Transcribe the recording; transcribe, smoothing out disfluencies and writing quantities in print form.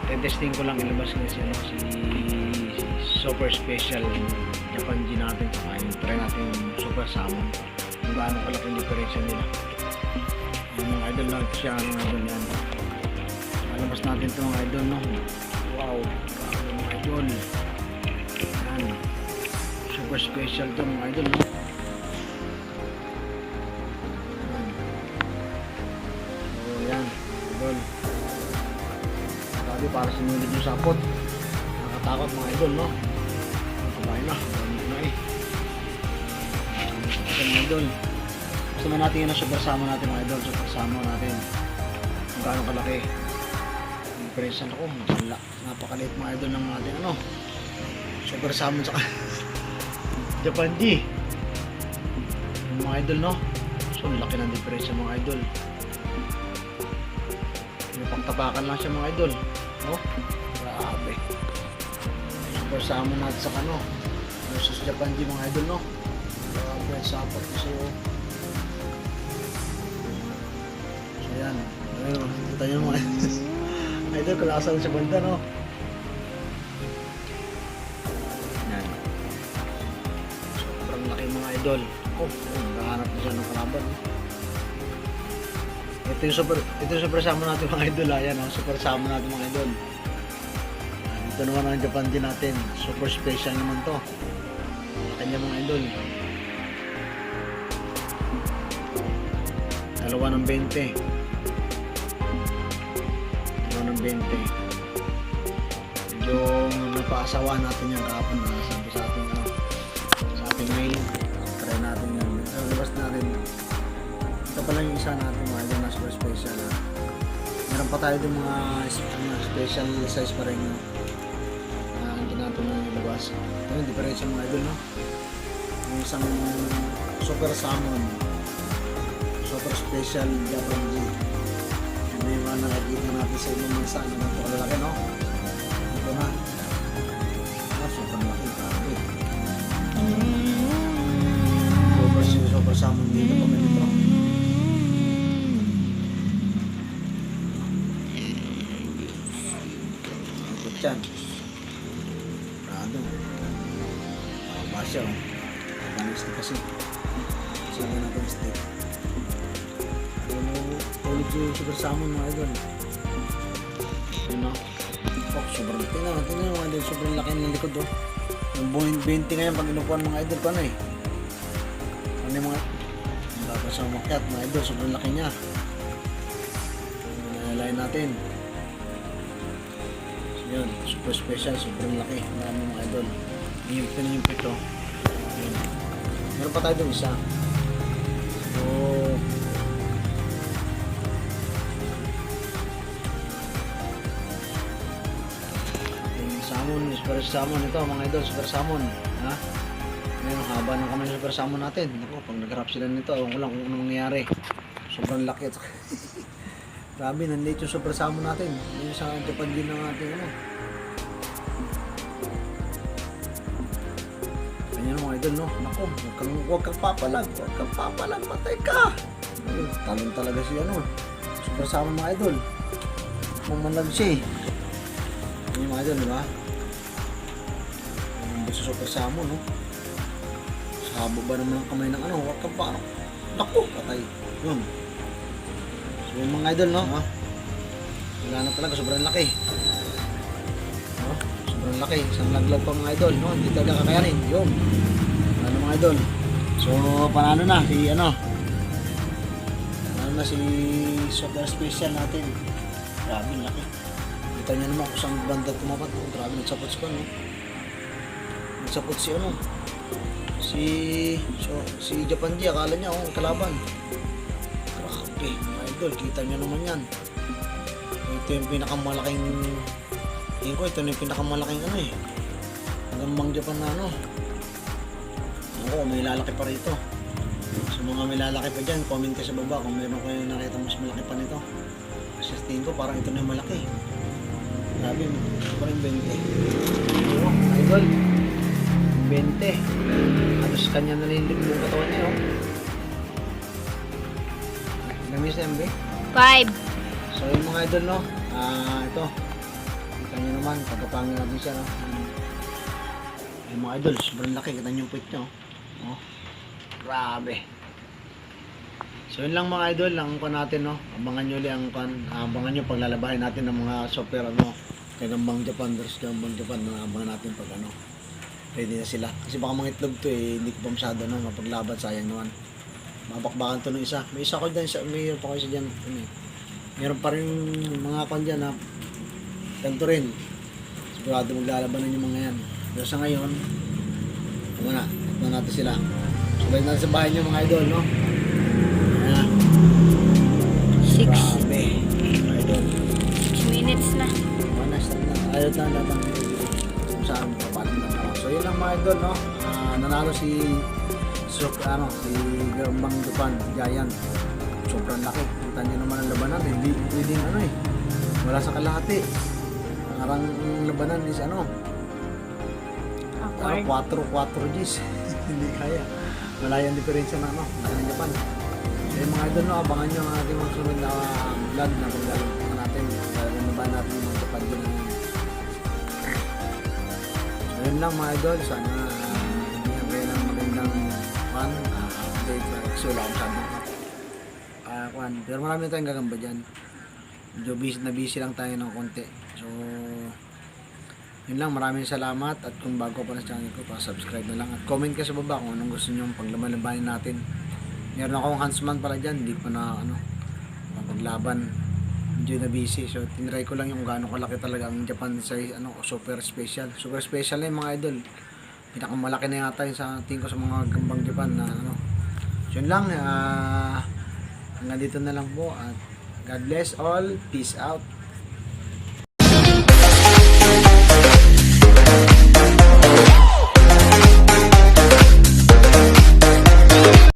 Testing ko lang ilabas kasi si super special Japan G natin, saka yung try natin yung super salmon kung gaano kalaki yung diferensya nila. Yung mga idol na siya ang idol yan. Alabas natin ito mga idol, no? Wow, grabe mga idol. Yan, super special ito mga idol, no? So yan idol, grabe, para sinulid yung sapot. Nakakatakot mga idol, no? Kumain na, gamit na eh. So mga idol, gusto naman natin yun ang super salmon natin mga idol. Super salmon natin kung gaano kalaki yung diferensya. Ako, napakaliit mga idol ng ating ano, super salmon saka Japan G yung mga idol, no? So laki ng diferensya mga idol. May pagtapakan lang siya mga idol, no? Grabe, super salmon natin sa kano versus Japan G mga idol, no? Grabe ang sapot kasi oh. So yan, ayun, kita nyo mga idol kung nasaan sa banda, no? Yan, sobrang laki mga idol. Oh, nakahanap na siya ng kalaban, no? Ito yung super salmon natin mga idol, ayan oh, super salmon natin mga idol. Ito naman ang Japan din natin, super special naman to. Kanya mga idol. Dalawa ng 20. Dalawa ng 20. Medyo napaasawa natin yung kahapon na sabi sa ating ano, sa ating mail. Try natin yan. So, labas natin. Ito pala yung isa natin mga idol na super special. Meron pa tayo din mga special size pa rin, no? Hindi natin na ilabas. Ito yung diferensya mga idol, no? Yung isang super salmon, super special Japan G. Ano yung mga nakikita natin sa ibang bansa, yung napakalalaki, no? Ito na. Super laki, grabe. Super salmon dito pa ganito. Ikot yan. Rado. Basya, oh. Stick kasi. Sabi na itong stick. Tulog yung super salmon mga idol. Yun o. Oh, sobrang tingnan mga idol. Sobrang laki ng likod o. Yung 20 ngayon pag inupuan mga idol ko ano eh. Ano yung mga dapat sa umakyat mga idol. Sobrang laki niya. Nalalayan natin. So yun. Super special. Sobrang laki. Marami mga idol. Yung pito. Yun. Meron pa tayo doon isa. So, yung salmon, super salmon ito mga idol, super salmon. Ha? Ngayon, haba ng kamay ng super salmon natin. Ako, pag nag-wrap sila nito, alam ko lang kung anong nangyari. Sobrang laki. Grabe, nandiyo yung super salmon natin. Yung sa Japan din ng ating ano. Yan mga idol, no? Naku, huwag kang papalag, patay ka! Ayun, talon talaga siya, no? Super salmon mga idol. Mamalag siya eh. Yan yung mga idol, di ba? Yan sa super salmon, no? Sa habo ba naman ang kamay ng ano, huwag kang papalag. Naku, patay. Yun. So yung mga idol, no? Wala na talaga, sobrang laki. No? Sobrang laki, isang laglag pa mga idol, no? Hindi talaga kakayanin. Yun. Ano mga idol? So, panalo na si ano? Panalo na si super special natin. Grabe, laki. Kita niyo naman kung saan banda tumapat. Grabe, nagsapot si ano? Nagsapot si ano? Si Japan G, akala niya, oh, kalaban. Grabe, mga idol, kita niyo naman yan. Ito yung pinakamalaking tingin ko, ito na yung pinakamalaking ano eh. Hanggang Japan na ano. Ako, may lalaki pa rito. Sa mga may lalaki pa dyan, comment ka sa baba kung meron kayo nakita mas malaki pa nito. Kasi tingin ko, parang ito na yung malaki. Grabe, parang 20. Oo, idol. 20. Halos kanya nalilig yung katawan niya, oh. Gamis na MB? 5. So yung mga idol, no, ito Kita nyo naman, pagkapangin natin siya, no? Yung mga idol, sobrang laki. Kita nyo yung puwit nyo. Oh, grabe. So yun lang mga idol, ang kan natin, no? Abangan nyo ulit ang kan. Abangan nyo paglalabahin natin ng mga software, ano? Kay Gambang Japan versus Gambang Japan. Abangan natin pag ano. Ready na sila. Kasi baka mga itlog to eh, hindi ko pa masyado, no? Mapaglaban, sayang naman. Mabakbakan to ng isa. May isa ko dyan, may pa ko isa dyan. Ano, eh. Meron pa rin mga kan dyan, ha? Ganito rin. Sigurado maglalabanan yung mga yan. Pero sa ngayon, muna natin sila. Sabay natin sa bahay nyo mga idol, no? Ayan. 6 Grabe. Mga idol. minutes na. Start na. Ayaw na laban. Kung saan papalang na ako. So yun lang mga idol, no? Nanalo si Gambang Japan, Giant. Sobrang laki. Kita nyo naman ang labanan. Hindi pwedeng ano eh. Wala sa kalahati. Parang labanan is ano. Awkward. 4 Gs. Hindi kaya. Malayang diferensya na ano. Ng Japan. So yung mga idol, no? Abangan nyo ang ating mga sunod na vlog na paglalong natin. Lalo ba natin yung mga Japan din. So yun lang mga idol. Sana hindi kayo ng magandang fun. Update na exula kung saan kwan. Pero marami tayong gagamba dyan. Medyo busy lang tayo ng konti. So yun lang, maraming salamat. At kung bago pa na sa channel ko, pa-subscribe na lang. At comment ka sa baba kung anong gusto nyo paglaban-labanin natin. Meron akong huntsman pala dyan. Hindi pa na paglaban. Medyo na busy. So tinry ko lang yung gaano kalaki talaga ang Japan size, super special. Super special na yung mga idol. Pinakamalaki na yata yung sa tingin ko sa mga Gambang Japan na So yun lang, hanggang dito na lang po at God bless all. Peace out.